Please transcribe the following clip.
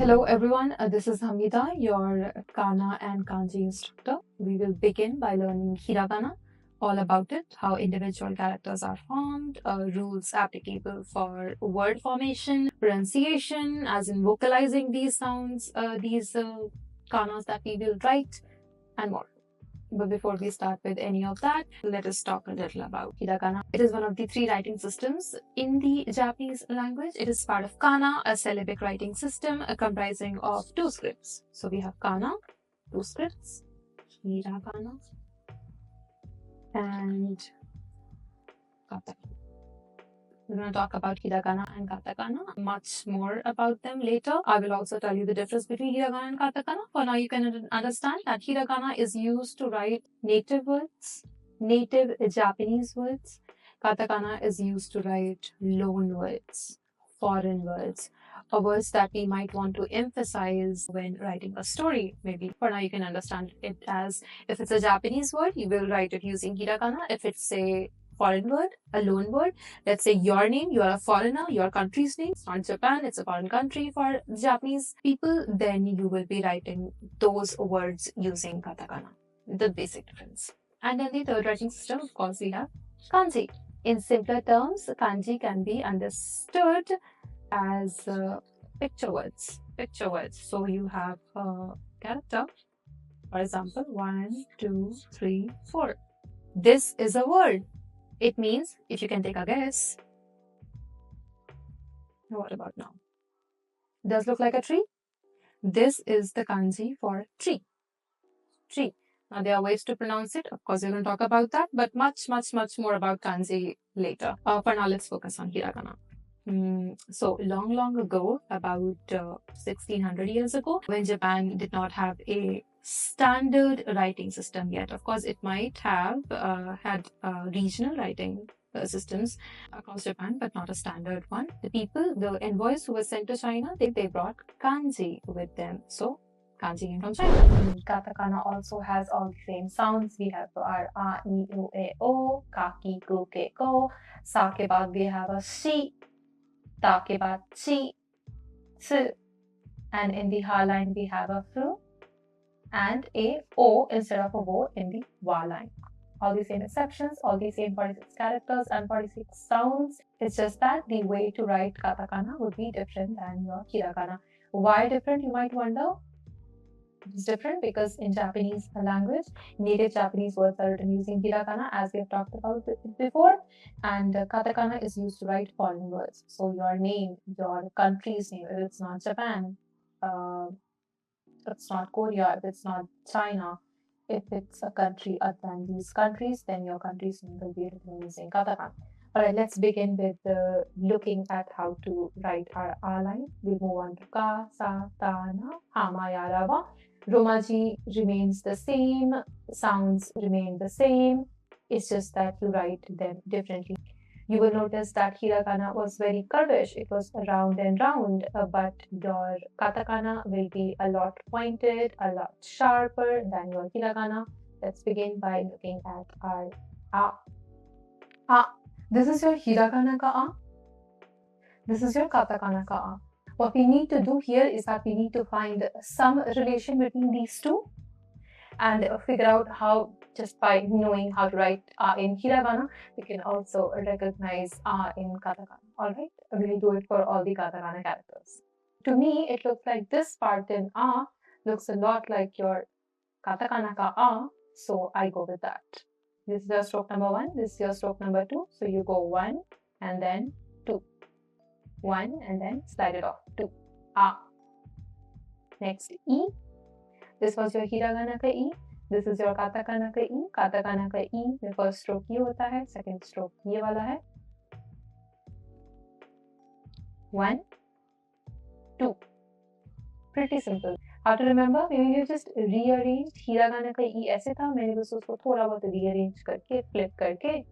Hello everyone, this is Hamida, your Kana and Kanji instructor. We will begin by learning Hiragana, all about it, how individual characters are formed, rules applicable for word formation, pronunciation, as in vocalizing these sounds, these kanas that we will write, and more. But before we start with any of that, let us talk a little about Hiragana. It is one of the three writing systems in the Japanese language. It is part of Kana, a syllabic writing system comprising of two scripts. So we have Kana, two scripts, Hiragana, and Katakana. We're going to talk about Hiragana and Katakana, much more about them later. I will also tell you the difference between Hiragana and Katakana. For now, you can understand that Hiragana is used to write native words, native Japanese words. Katakana is used to write loan words, foreign words, or words that we might want to emphasize when writing a story, maybe. For now, you can understand it as, if it's a Japanese word, you will write it using Hiragana. If it's a foreign word, a loan word, let's say your name, you are a foreigner, your country's name, it's not Japan, it's a foreign country for Japanese people, then you will be writing those words using katakana, the basic difference. And then the third writing system, of course, we have kanji. In simpler terms, kanji can be understood as picture words. So you have a character, for example, 1, 2, 3, 4. This is a word. It means, if you can take a guess, what about now? Does look like a tree? This is the kanji for tree. Tree. Now there are ways to pronounce it. Of course, we're going to talk about that, but much more about kanji later. For now, let's focus on hiragana. So long ago, about 1600 years ago, when Japan did not have a standard writing system yet. Of course, it might have had regional writing systems across Japan, but not a standard one. The envoys who were sent to China, they brought kanji with them. So kanji came from China. Katakana also has all the same sounds. We have our a, I, u, e, o, ka, ki, ku, ke, ko. Sa ke baad we have a shi, ta ke baad chi, tsu, and in the ha line we have a fu, and a O instead of a O in the wa line. All the same exceptions, all the same 46 characters and 46 sounds. It's just that the way to write katakana would be different than your hiragana. Why different, you might wonder? It's different because in Japanese language, native Japanese words are written using hiragana, as we have talked about before, and katakana is used to write foreign words. So your name, your country's name, if it's not Japan, it's not Korea, if it's not China, if it's a country other than these countries, then your country's name will be written using katakana. Alright, let's begin with looking at how to write our A line. We'll move on to ka, sa, ta, na, ha, ma, ya, ra, wa. Romaji remains the same, sounds remain the same. It's just that you write them differently. You will notice that hiragana was very curvish. It was round and round, but your katakana will be a lot pointed, a lot sharper than your hiragana. Let's begin by looking at our a. A. This is your hiragana ka a. This is your katakana ka a. What we need to do here is that we need to find some relation between these two and figure out how, just by knowing how to write in hiragana, we can also recognize in katakana. Alright, we'll do it for all the katakana characters. To me, it looks like this part in a looks a lot like your katakana ka a, so I go with that. This is your stroke number 1, this is your stroke number 2, so you go 1 and then 2. 1 and then slide it off, 2. A. Next, E. This was your hiragana ka E. This is your katakana ka E. Katakana ka E में first stroke ये होता है, second stroke ये वाला है. 1, 2. Pretty simple. How to remember? Maybe you just rearrange. hiragana का E ऐसे था, मैंने बस उसको थोड़ा बहुत rearrange करके, flip करके